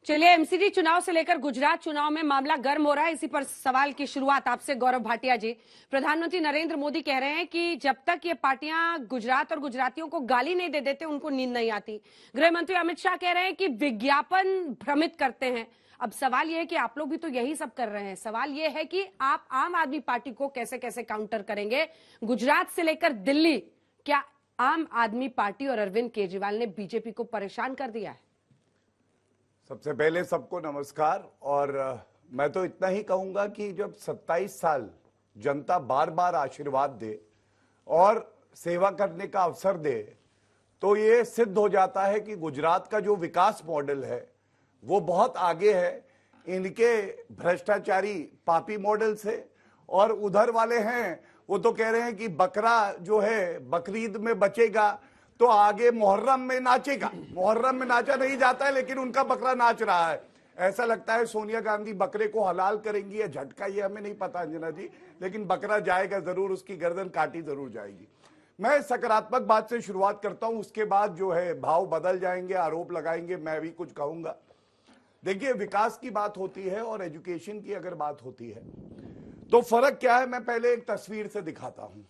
चलिए, एमसीडी चुनाव से लेकर गुजरात चुनाव में मामला गर्म हो रहा है। इसी पर सवाल की शुरुआत आपसे गौरव भाटिया जी। प्रधानमंत्री नरेंद्र मोदी कह रहे हैं कि जब तक ये पार्टियां गुजरात और गुजरातियों को गाली नहीं दे देते उनको नींद नहीं आती। गृह मंत्री अमित शाह कह रहे हैं कि विज्ञापन भ्रमित करते हैं। अब सवाल यह है कि आप लोग भी तो यही सब कर रहे हैं। सवाल यह है कि आप आम आदमी पार्टी को कैसे कैसे काउंटर करेंगे। गुजरात से लेकर दिल्ली, क्या आम आदमी पार्टी और अरविंद केजरीवाल ने बीजेपी को परेशान कर दिया है? सबसे पहले सबको नमस्कार। और मैं तो इतना ही कहूंगा कि जब 27 साल जनता बार बार आशीर्वाद दे और सेवा करने का अवसर दे तो ये सिद्ध हो जाता है कि गुजरात का जो विकास मॉडल है वो बहुत आगे है इनके भ्रष्टाचारी पापी मॉडल से। और उधर वाले हैं वो तो कह रहे हैं कि बकरा जो है बकरीद में बचेगा तो आगे मुहर्रम में नाचेगा। मुहर्रम में नाचा नहीं जाता है लेकिन उनका बकरा नाच रहा है। ऐसा लगता है सोनिया गांधी बकरे को हलाल करेंगी या झटका, ये हमें नहीं पता अंजना जी, लेकिन बकरा जाएगा जरूर, उसकी गर्दन काटी जरूर जाएगी। मैं सकारात्मक बात से शुरुआत करता हूं, उसके बाद जो है भाव बदल जाएंगे, आरोप लगाएंगे, मैं भी कुछ कहूंगा। देखिए, विकास की बात होती है और एजुकेशन की अगर बात होती है तो फर्क क्या है, मैं पहले एक तस्वीर से दिखाता हूं।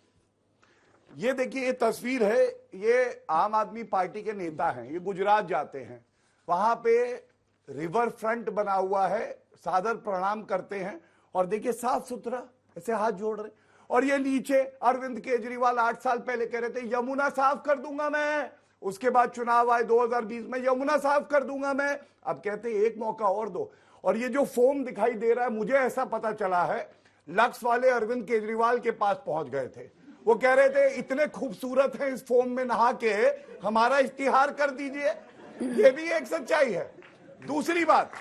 ये देखिए, ये तस्वीर है, ये आम आदमी पार्टी के नेता हैं, ये गुजरात जाते हैं, वहां पे रिवर फ्रंट बना हुआ है, सादर प्रणाम करते हैं और देखिए साफ सुथरा ऐसे हाथ जोड़ रहे। और ये नीचे अरविंद केजरीवाल 8 साल पहले कह रहे थे यमुना साफ कर दूंगा मैं, उसके बाद चुनाव आए 2020 में, यमुना साफ कर दूंगा मैं, अब कहते हैं एक मौका और दो। और ये जो फोम दिखाई दे रहा है, मुझे ऐसा पता चला है लक्स वाले अरविंद केजरीवाल के पास पहुंच गए थे। वो कह रहे थे इतने खूबसूरत हैं, इस फोम में नहा के हमारा इश्तिहार कर दीजिए। ये भी एक सच्चाई है। दूसरी बात,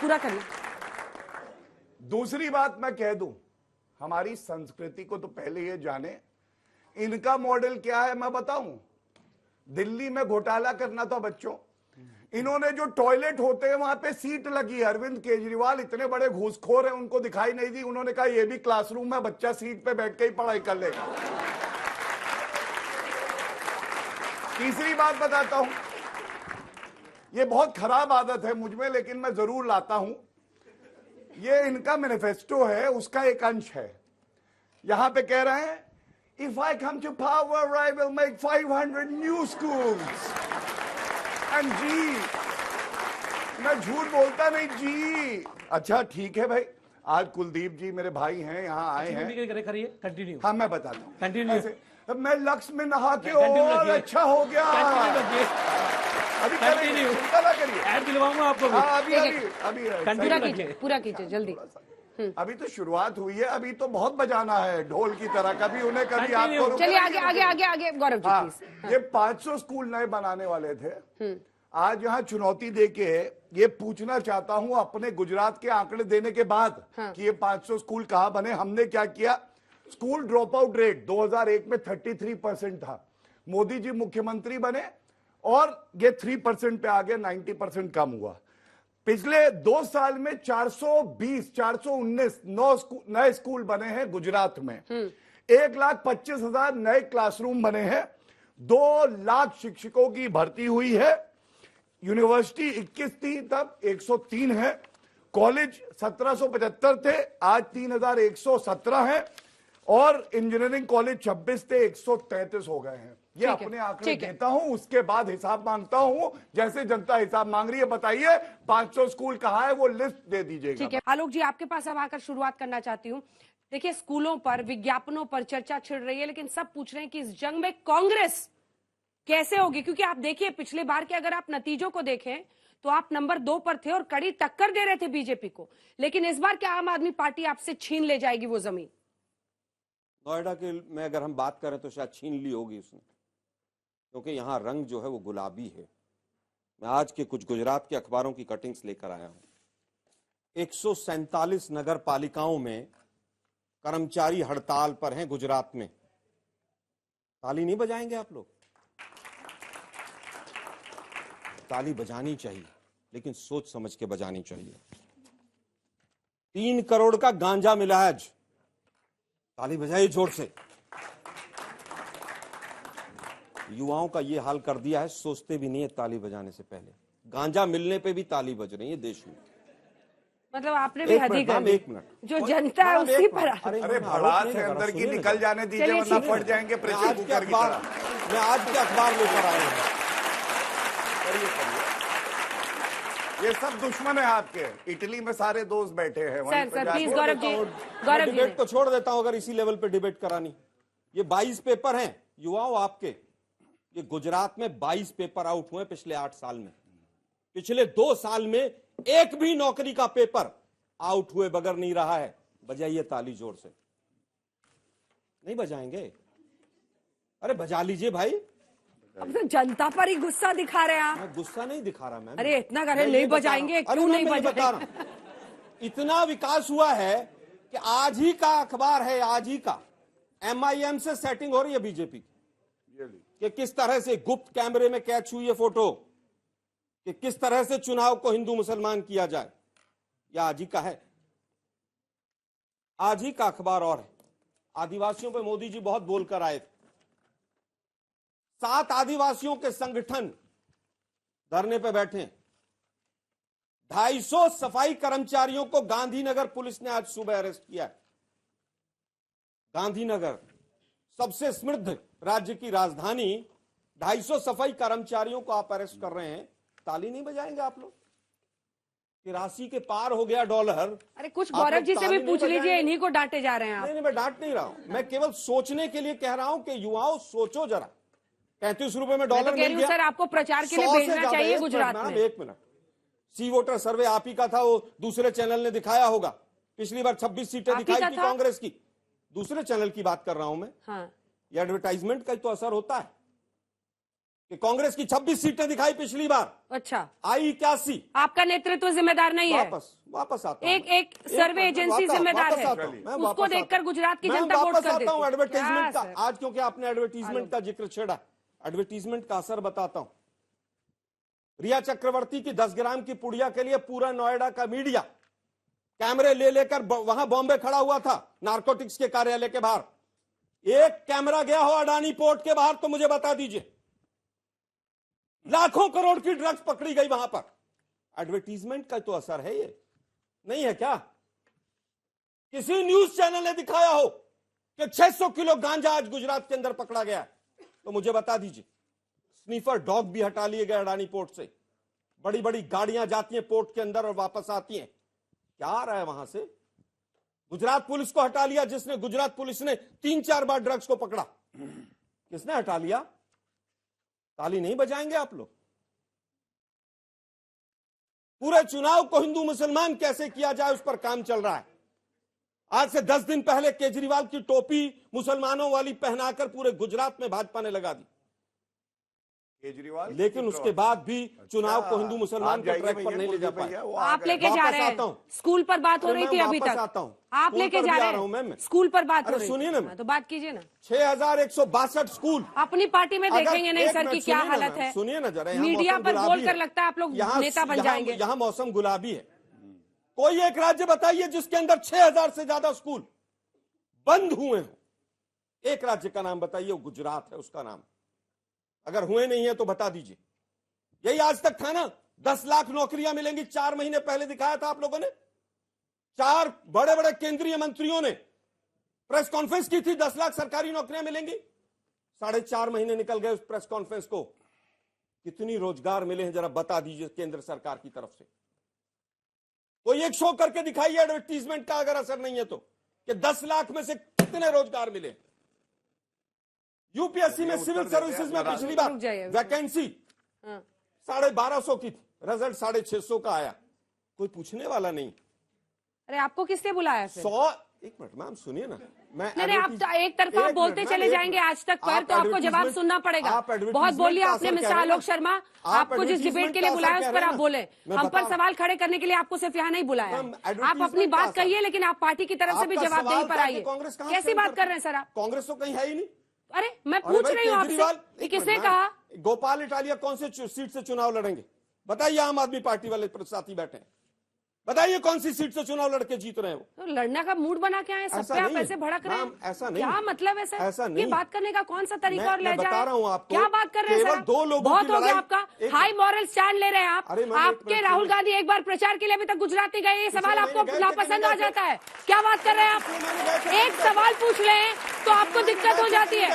पूरा करिए। दूसरी बात मैं कह दूं, हमारी संस्कृति को तो पहले ये जाने, इनका मॉडल क्या है मैं बताऊं। दिल्ली में घोटाला करना था बच्चों, इन्होंने जो टॉयलेट होते हैं वहां पे सीट लगी है। अरविंद केजरीवाल इतने बड़े घूसखोर हैं, उनको दिखाई नहीं दी, उन्होंने कहा ये भी क्लासरूम है, बच्चा सीट पे बैठ के ही पढ़ाई कर लेगा। तीसरी बात बताता हूं, ये बहुत खराब आदत है मुझ में लेकिन मैं जरूर लाता हूं। ये इनका मैनिफेस्टो है, उसका एक अंश है। यहां पे कह रहे हैं if I come to power I will make 500 new schools. जी, मैं झूठ बोलता नहीं जी। अच्छा ठीक है भाई, आज कुलदीप जी मेरे भाई हैं, यहाँ आए हैं। कंटिन्यू। हाँ मैं बताता हूँ, कंटिन्यू। मैं लक्ष्य में नहा के और अच्छा हो गया। अभी चिंता ना करिए, ऐड दिलवाऊंगा आपको। अभी पूरा कीजिए जल्दी। अभी तो शुरुआत हुई है, अभी तो बहुत बजाना है ढोल की तरह, कभी उन्हें कभी आपको। चलिए आगे आगे आगे आगे गौरव जी प्लीज। ये 500 स्कूल नए बनाने वाले थे। आज यहाँ चुनौती देके ये पूछना चाहता हूँ अपने गुजरात के आंकड़े देने के बाद कि ये 500 स्कूल कहाँ बने, हमने क्या किया। स्कूल ड्रॉप आउट रेट 2001 में 33% था, मोदी जी मुख्यमंत्री बने और ये 3% पे आ गया, 90% कम हुआ। पिछले 2 साल में 419 नए स्कूल बने हैं गुजरात में। 1,25,000 नए क्लासरूम बने हैं, 2 लाख शिक्षकों की भर्ती हुई है। यूनिवर्सिटी 21 थी तब, 103 है। कॉलेज 1775 थे, आज 3,117 है। और इंजीनियरिंग कॉलेज 26 थे, 133 हो गए हैं। ये अपने आंकड़े देता हूं, उसके बाद हिसाब मांगता हूं, जैसे जनता हिसाब मांग रही है। बताइए 500 स्कूल कहाँ है, वो लिस्ट दे दीजिएगा। ठीक है आलोक जी, आपके पास अब आकर शुरुआत करना चाहती हूँ। देखिए, स्कूलों पर विज्ञापनों पर चर्चा छिड़ रही है, लेकिन सब पूछ रहे हैं कि इस जंग में कांग्रेस कैसे होगी, क्योंकि आप देखिए पिछले बार के अगर आप नतीजों को देखें तो आप नंबर 2 पर थे और कड़ी टक्कर दे रहे थे बीजेपी को, लेकिन इस बार क्या आम आदमी पार्टी आपसे छीन ले जाएगी वो जमीन? नोएडा के में अगर हम बात करें तो शायद छीन ली होगी उसने, क्योंकि यहाँ रंग जो है वो गुलाबी है। मैं आज के कुछ गुजरात के अखबारों की कटिंग्स लेकर आया हूं। 147 नगर पालिकाओं में कर्मचारी हड़ताल पर हैं गुजरात में। ताली नहीं बजाएंगे आप लोग? ताली बजानी चाहिए, लेकिन सोच समझ के बजानी चाहिए। 3 करोड़ का गांजा मिला है आज, ताली बजाइए जोर से। युवाओं का ये हाल कर दिया है, सोचते भी नहीं है ताली बजाने से पहले। गांजा मिलने पे भी ताली बज रही है देश में। मतलब आपने भी हद ही कर दी। एक मिनट, जो जनता है उसी पर। अरे भड़ास है अंदर की, निकल जाने दीजिए चलिए, वरना ठीक है। फट जाएंगे प्रेशर कुकर की तरह। मैं आज के अखबार लेकर आया हूं। ये सब दुश्मन है आपके। इटली में सारे दोस्त बैठे हैं वहीं सर पे सर जाके- प्लीज गौरव जी, गौरव जी डिबेट तो छोड़ देता हूं अगर इसी लेवल पे डिबेट करानी। ये 22 पेपर हैं युवाओं आपके। ये गुजरात में 22 पेपर आउट हुए पिछले 8 साल में। पिछले 2 साल में एक भी नौकरी का पेपर आउट हुए बगैर नहीं रहा है। बजाइए ताली जोर से। नहीं बजाएंगे? अरे बजा लीजिए भाई। अब तो जनता पर ही गुस्सा दिखा रहे हैं आप। मैं गुस्सा नहीं दिखा रहा मैम। अरे इतना करें, मैं नहीं ये बता बजाएंगे, रहा हूं। क्यों अरे नहीं मैं ये बता बजाएंगे? रहा हूं। इतना विकास हुआ है कि आज ही का अखबार है, आज ही का MIM से सेटिंग हो रही है बीजेपी की कि किस तरह से गुप्त कैमरे में कैच हुई है फोटो, कि किस तरह से चुनाव को हिंदू मुसलमान किया जाए। यह आज ही का है, आज ही का अखबार। और है आदिवासियों पे मोदी जी बहुत बोलकर आए थे। 7 आदिवासियों के संगठन धरने पे बैठे हैं। 250 सफाई कर्मचारियों को गांधीनगर पुलिस ने आज सुबह अरेस्ट किया है। गांधीनगर, सबसे समृद्ध राज्य की राजधानी, 250 सफाई कर्मचारियों को आप अरेस्ट कर रहे हैं। ताली नहीं बजाएंगे आप लोग? कि राशि के पार हो गया डॉलर। अरे कुछ आप गौरव लोग जी से ताली भी नहीं पूछ लीजिए, बजाएंगे? इन्हीं को डांटे जा रहे हैं आप। नहीं, मैं डांट नहीं रहा हूं। मैं केवल सोचने के लिए कह रहा हूं कि युवाओं सोचो जरा। 35 रुपए में मैं डॉलर तो कह रही हूँ सर, आपको प्रचार के लिए 100 से भेजना ज्यादा। चाहिए एक गुजरात मिनट, में। एक मिनट। सी वोटर सर्वे आप ही का था, वो दूसरे चैनल ने दिखाया होगा। पिछली बार 26 सीटें आप ही दिखाई का थी था? कांग्रेस की। दूसरे चैनल की बात कर रहा हूं मैं। हाँ, ये एडवर्टाइजमेंट का तो असर होता है कि कांग्रेस की 26 सीटें दिखाई पिछली बार, अच्छा। आई 81। आपका नेतृत्व जिम्मेदार नहीं है? वापस आता हूं। एक सर्वे एजेंसी जिम्मेदार है। उसको देखकर गुजरात की जनता वोट कर देती है। एडवर्टाइजमेंट क्या का सर? आज, क्योंकि आपने एडवर्टाइजमेंट का जिक्र छेड़ा, एडवर्टाइजमेंट का असर बताता हूं। रिया चक्रवर्ती की 10 ग्राम की पुड़िया के लिए पूरा नोएडा का मीडिया कैमरे ले लेकर वहां बॉम्बे खड़ा हुआ था, नारकोटिक्स के कार्यालय के बाहर। एक कैमरा गया हो अडानी पोर्ट के बाहर तो मुझे बता दीजिए। लाखों करोड़ की ड्रग्स पकड़ी गई वहां पर। एडवर्टीजमेंट का तो असर है, ये नहीं है क्या? किसी न्यूज चैनल ने दिखाया हो कि 600 किलो गांजा आज गुजरात के अंदर पकड़ा गया है तो मुझे बता दीजिए। स्नीफर डॉग भी हटा लिए गए अडानी पोर्ट से। बड़ी बड़ी गाड़ियां जाती हैं पोर्ट के अंदर और वापस आती हैं। क्या आ रहा है वहां से? गुजरात पुलिस को हटा लिया, जिसने गुजरात पुलिस ने 3-4 बार ड्रग्स को पकड़ा। किसने हटा लिया? ताली नहीं बजाएंगे आप लोग? पूरे चुनाव को हिंदू मुसलमान कैसे किया जाए उस पर काम चल रहा है। आज से 10 दिन पहले केजरीवाल की टोपी मुसलमानों वाली पहनाकर पूरे गुजरात में भाजपा ने लगा दी। केजरीवाल, लेकिन उसके बाद भी चुनाव को हिंदू मुसलमान के ट्रैक पर नहीं ले जा पाए। आप लेके जा रहे हैं। स्कूल पर बात हो रही थी अभी तक। आप लेके जा रहे हैं। स्कूल पर बात हो रही सुनिए ना, है तो बात कीजिए ना। 6162 स्कूल अपनी पार्टी में देखेंगे नहीं सर की क्या हालत है। सुनिए ना जरा। मीडिया पर बोलकर लगता है आप लोग नेता बन जाएंगे। यहाँ मौसम गुलाबी है। कोई एक राज्य बताइए जिसके अंदर 6000 से ज्यादा स्कूल बंद हुए हो। एक राज्य का नाम बताइए, वो गुजरात है उसका नाम। अगर हुए नहीं है तो बता दीजिए। यही आज तक था ना, 10 लाख नौकरियां मिलेंगी। 4 महीने पहले दिखाया था आप लोगों ने। 4 बड़े बड़े केंद्रीय मंत्रियों ने प्रेस कॉन्फ्रेंस की थी, 10 लाख सरकारी नौकरियां मिलेंगी। 4.5 महीने निकल गए उस प्रेस कॉन्फ्रेंस को। कितनी रोजगार मिले हैं जरा बता दीजिए केंद्र सरकार की तरफ से। कोई एक शो करके दिखाइए एडवर्टीजमेंट का, अगर असर नहीं है तो, कि 10 लाख में से कितने रोजगार मिले। यूपीएससी में सिविल सर्विसेज में पिछली बार वैकेंसी 1250 की थी, रिजल्ट 650 का आया। कोई पूछने वाला नहीं। अरे आपको किसने बुलाया फिर? 100 एक मिनट मैम सुनिए ना। नहीं, आप एक तरफा बोलते चले जाएंगे आज तक पर, तो आपको जवाब सुनना पड़ेगा। बहुत बोलिए आपने मिस्टर आलोक शर्मा। आपको जिस डिबेट के लिए बुलाया उस पर आप बोले। हम पर सवाल खड़े करने के लिए आपको सिर्फ यहाँ नहीं बुलाया। आप अपनी बात कहिए, लेकिन आप पार्टी की तरफ से भी जवाबदेही पर आइए। कैसी बात कर रहे हैं सर आप? कांग्रेस तो कहीं है ही नहीं। अरे मैं पूछ रही हूँ आपसे, किसने कहा? गोपाल इटालिया कौन से सीट से चुनाव लड़ेंगे बताइए। आम आदमी पार्टी वाले साथी बैठे हैं। बताइए कौन सी सीट से चुनाव लड़के जीत रहे हैं वो? तो लड़ने का मूड बना के आए, सब ऐसा पे आप नहीं है। ऐसे भड़क रहे हैं। मैम, ऐसा नहीं क्या है। मतलब है सर? ऐसा ये नहीं। बात करने का कौन सा तरीका और मैं लहजा बता है? रहा हूं आपको, क्या बात कर रहे हैं केवल सर? दो लोगों बहुत की हो गया लड़ाई- आपका एक- हाई मॉरल स्टैंड ले रहे हैं आप। अरे मैम, एक आपके मिनट राहुल सुनिए। गांधी एक बार प्रचार के लिए अभी तक गुजरात नहीं गए, ये सवाल पिछले आपको महीने गए थे कि नापसंद नहीं आ गए थे? जाता है। क्या बात कर रहे हैं पिछले महीने गए आप? थे, एक सवाल पूछ रहे हैं तो आपको दिक्कत हो जाती है।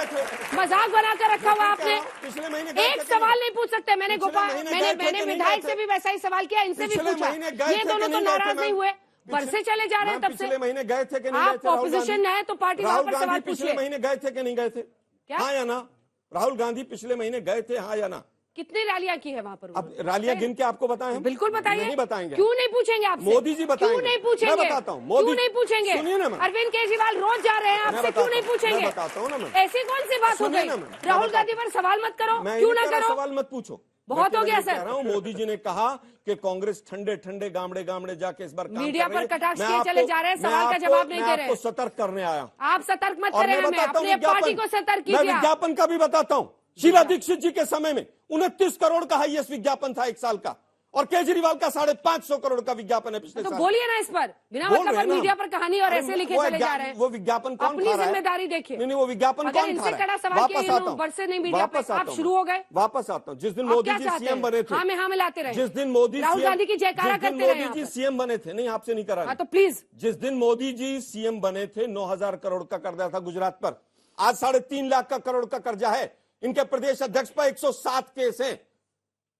मजाक बना कर रखा हुआ आपने। पिछले महीने गए थे एक कि सवाल नहीं? नहीं पूछ सकते। मैंने पिछले गोपाल महीने मैंने गए थे कि मैंने नहीं विधायक गए से थे? भी वैसा ही सवाल किया, इनसे भी पिछले पूछा। महीने गए ये थे दोनों कि तो नहीं गए थे, नाराज नहीं मैम? हुए, बरसे चले जा रहे हैं मैम, तब से। पिछले महीने गए थे कि नहीं आप गए थे? राहुल ऑपोजिशन गांधी? में है तो पार्टी वहां राहुल पर गांधी सवाल पिछले पूछिए। महीने गए थे कि नहीं गए थे? क्या? हाँ या ना? राहुल गांधी पिछले महीने गए थे, हाँ या ना? कितनी रैलियां की है वहां पर? अब रैलियां गिन के आपको बताएं हम? बिल्कुल बताइए। नहीं बताएंगे। क्यों नहीं पूछेंगे आपसे? मोदी जी बताएंगे। क्यों नहीं पूछेंगे? मैं बताता हूं, मोदी- क्यों नहीं पूछेंगे? सुनिए ना मैम। अरविंद केजरीवाल रोज जा रहे हैं, मैं आपसे क्यों नहीं बताता हूं, पूछेंगे? मैं बताता हूं ना मैम। ऐसी कौन सी बात हो सुनिए गई? ना मैम, मैं राहुल बताता गांधी पर सवाल मत करो। मैं क्यों ये ना कह रहा, करो? सवाल मत पूछो। बहुत मैं हो गया ये सर। कह रहा हूं, मोदी जी ने कहा कि कांग्रेस ठंडे ठंडे गामड़े गामड़े जाके इस बार काम मीडिया कर रही पर है। कटाक्ष मैं किए आपको- चले जा रहे हैं, मैं सवाल का आपको- जवाब नहीं मैं दे रहे। आपको सतर्क करने आया। आप सतर्क मत और करें मैं हमें, बताता हूं अपने पार्टी को विज्ञापन। सतर्क मैं कीजिए। विज्ञापन का भी बताता हूं। शीला दीक्षित जी के समय में 29 करोड़ का हाईएस्ट विज्ञापन था एक साल का, और केजरीवाल का 550 करोड़ का विज्ञापन है पिछले तो साल। बोलिए ना इस पर, बिना बोल मतलब रहे हैं पर ना। मीडिया पर कहानी और अरे ऐसे लिखे वो चले जा रहे हैं। वो विज्ञापन कौन अपनी खा रहा है? जिम्मेदारी देखिए। नहीं, वो विज्ञापन अगर कौन इनसे खा रहा है? कड़ा सवाल किया, वापस आता हूं। बरसे नहीं मीडिया पे, वापस आता आप हूं शुरू मैं। हो गए। वापस आता हूं। जिस दिन आप मोदी क्या जी चाहते सीएम हैं? बने थे, हाँ में हाँ मिलाते रहे। जिस दिन मोदी राहुल CM गांधी की जयकारा जिस दिन करते रहे मोदी यहाँ जी पर। सीएम बने थे, नहीं आपसे नहीं करा हाँ तो प्लीज। जिस दिन मोदी जी सीएम बने थे 9,000 करोड़ का कर्जा था गुजरात पर। आज 3.5 लाख का करोड़ का कर्जा है। इनके प्रदेश अध्यक्ष पर 107 केस हैं।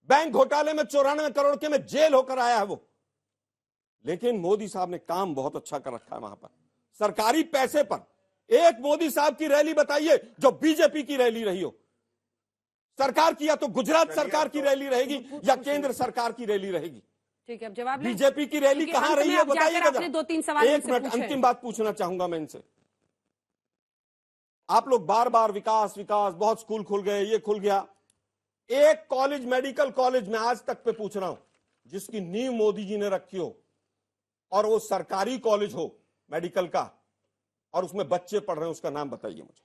बैंक घोटाले में 94 करोड़ के में जेल होकर आया है वो। लेकिन मोदी साहब ने काम बहुत अच्छा कर रखा है वहां पर, सरकारी पैसे पर। एक मोदी साहब की रैली बताइए जो बीजेपी की रैली रही हो। सरकार की या तो गुजरात सरकार की रैली रहेगी या केंद्र सरकार की रैली रहेगी। ठीक है, अब जवाब लें। बीजेपी की रैली क्योंकि कहां अंत रही में है आप जाकर बताइएगा आपने जरा। 2-3 सवाल एक मुझसे मिनट, पूछे अंतिम हैं। बात पूछना चाहूंगा मैं इनसे। आप लोग बार बार विकास विकास, बहुत स्कूल खुल गए, ये खुल गया। एक कॉलेज, मेडिकल कॉलेज में आज तक पे पूछ रहा हूं जिसकी नींव मोदी जी ने रखी हो, और वो सरकारी कॉलेज हो मेडिकल का, और उसमें बच्चे पढ़ रहे हैं, उसका नाम बताइए मुझे।